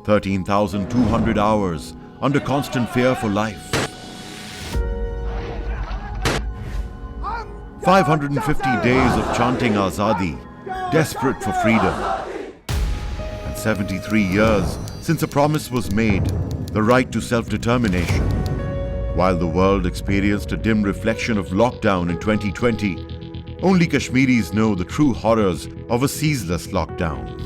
13,200 hours under constant fear for life. 550 days of chanting azadi, desperate for freedom. And 73 years since a promise was made, the right to self-determination. While the world experienced a dim reflection of lockdown in 2020, only Kashmiris know the true horrors of a ceaseless lockdown.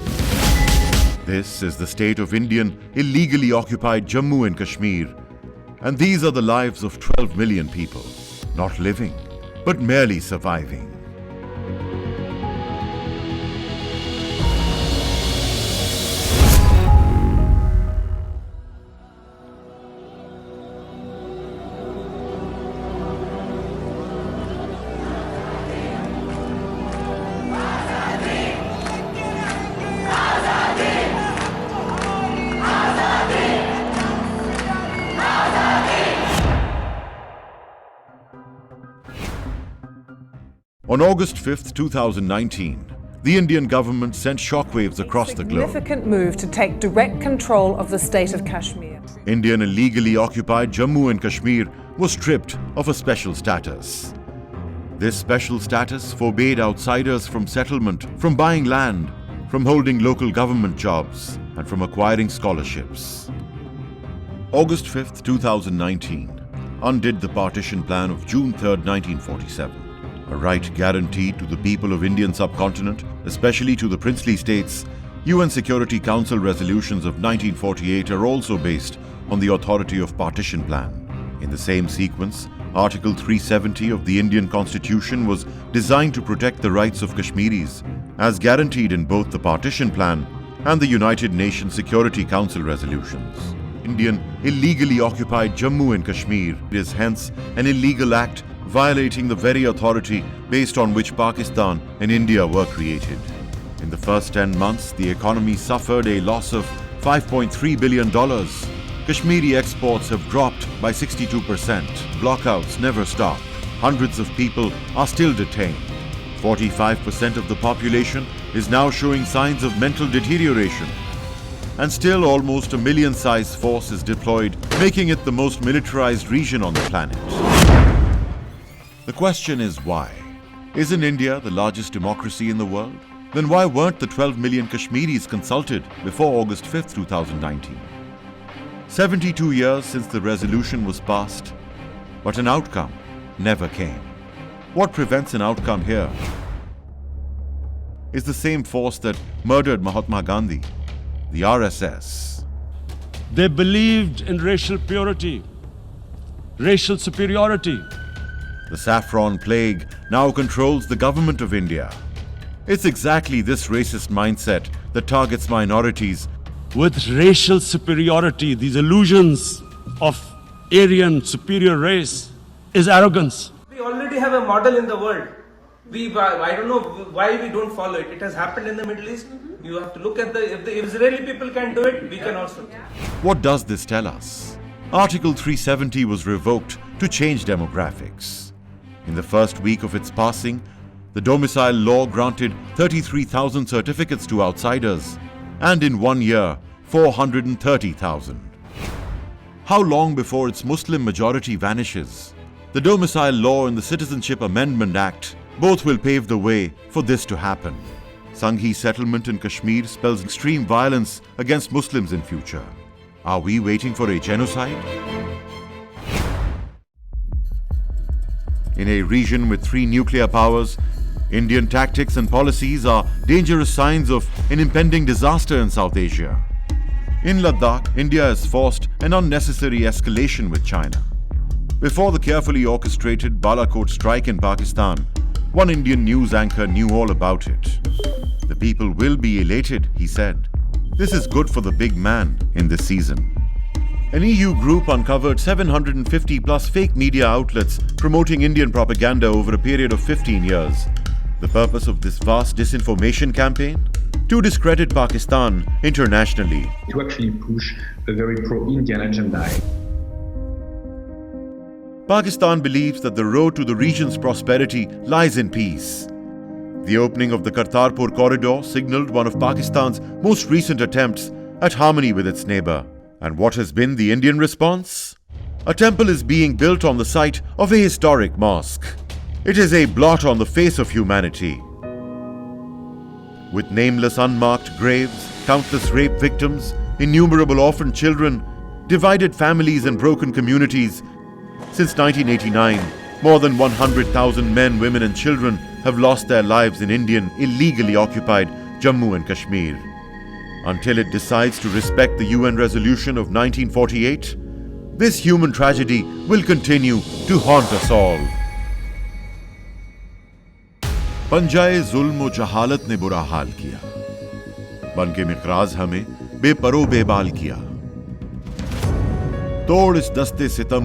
This is the state of Indian illegally occupied Jammu and Kashmir, and these are the lives of 12 million people, not living, but merely surviving. On August 5, 2019, the Indian government sent shockwaves across the globe. A significant move to take direct control of the state of Kashmir. Indian illegally occupied Jammu and Kashmir was stripped of a special status. This special status forbade outsiders from settlement, from buying land, from holding local government jobs, and from acquiring scholarships. August 5, 2019, undid the partition plan of June 3, 1947. A right guaranteed to the people of Indian subcontinent, especially to the princely states. UN Security Council resolutions of 1948 are also based on the authority of partition plan. In the same sequence, Article 370 of the Indian Constitution was designed to protect the rights of Kashmiris, as guaranteed in both the partition plan and the United Nations Security Council resolutions. Indian illegally occupied Jammu and Kashmir is hence an illegal act violating the very authority based on which Pakistan and India were created. In the first 10 months, the economy suffered a loss of $5.3 billion. Kashmiri exports have dropped by 62%. Blockouts never stop. Hundreds of people are still detained. 45% of the population is now showing signs of mental deterioration. And still almost a million-sized force is deployed, making it the most militarized region on the planet. The question is why? Isn't India the largest democracy in the world? Then why weren't the 12 million Kashmiris consulted before August 5, 2019? 72 years since the resolution was passed, but an outcome never came. What prevents an outcome here is the same force that murdered Mahatma Gandhi, the RSS. They believed in racial purity, racial superiority. The saffron plague now controls the government of India. It's exactly this racist mindset that targets minorities. With racial superiority, these illusions of Aryan superior race is arrogance. We already have a model in the world. I don't know why we don't follow it. It has happened in the Middle East. You have to look at if the Israeli people can do it, we can also. What does this tell us? Article 370 was revoked to change demographics. In the first week of its passing, the domicile law granted 33,000 certificates to outsiders, and in 1 year, 430,000. How long before its Muslim majority vanishes? The domicile law and the Citizenship Amendment Act both will pave the way for this to happen. Sanghi settlement in Kashmir spells extreme violence against Muslims in future. Are we waiting for a genocide? In a region with 3 nuclear powers, Indian tactics and policies are dangerous signs of an impending disaster in South Asia. In Ladakh, India has forced an unnecessary escalation with China. Before the carefully orchestrated Balakot strike in Pakistan, one Indian news anchor knew all about it. The people will be elated, he said. This is good for the big man in this season. An EU group uncovered 750 plus fake media outlets promoting Indian propaganda over a period of 15 years. The purpose of this vast disinformation campaign? To discredit Pakistan internationally. To actually push a very pro-Indian agenda. Pakistan believes that the road to the region's prosperity lies in peace. The opening of the Kartarpur corridor signaled one of Pakistan's most recent attempts at harmony with its neighbor. And what has been the Indian response? A temple is being built on the site of a historic mosque. It is a blot on the face of humanity. With nameless unmarked graves, countless rape victims, innumerable orphan children, divided families and broken communities, since 1989, more than 100,000 men, women and children have lost their lives in Indian, illegally occupied Jammu and Kashmir. Until it decides to respect the UN resolution of 1948, this human tragedy will continue to haunt us all. पंजाए जुल्म व जहालत ने बुरा हाल किया, बन के मिकराज हमें बेपरो बेबाल किया। तोड़ इस दस्ते सितम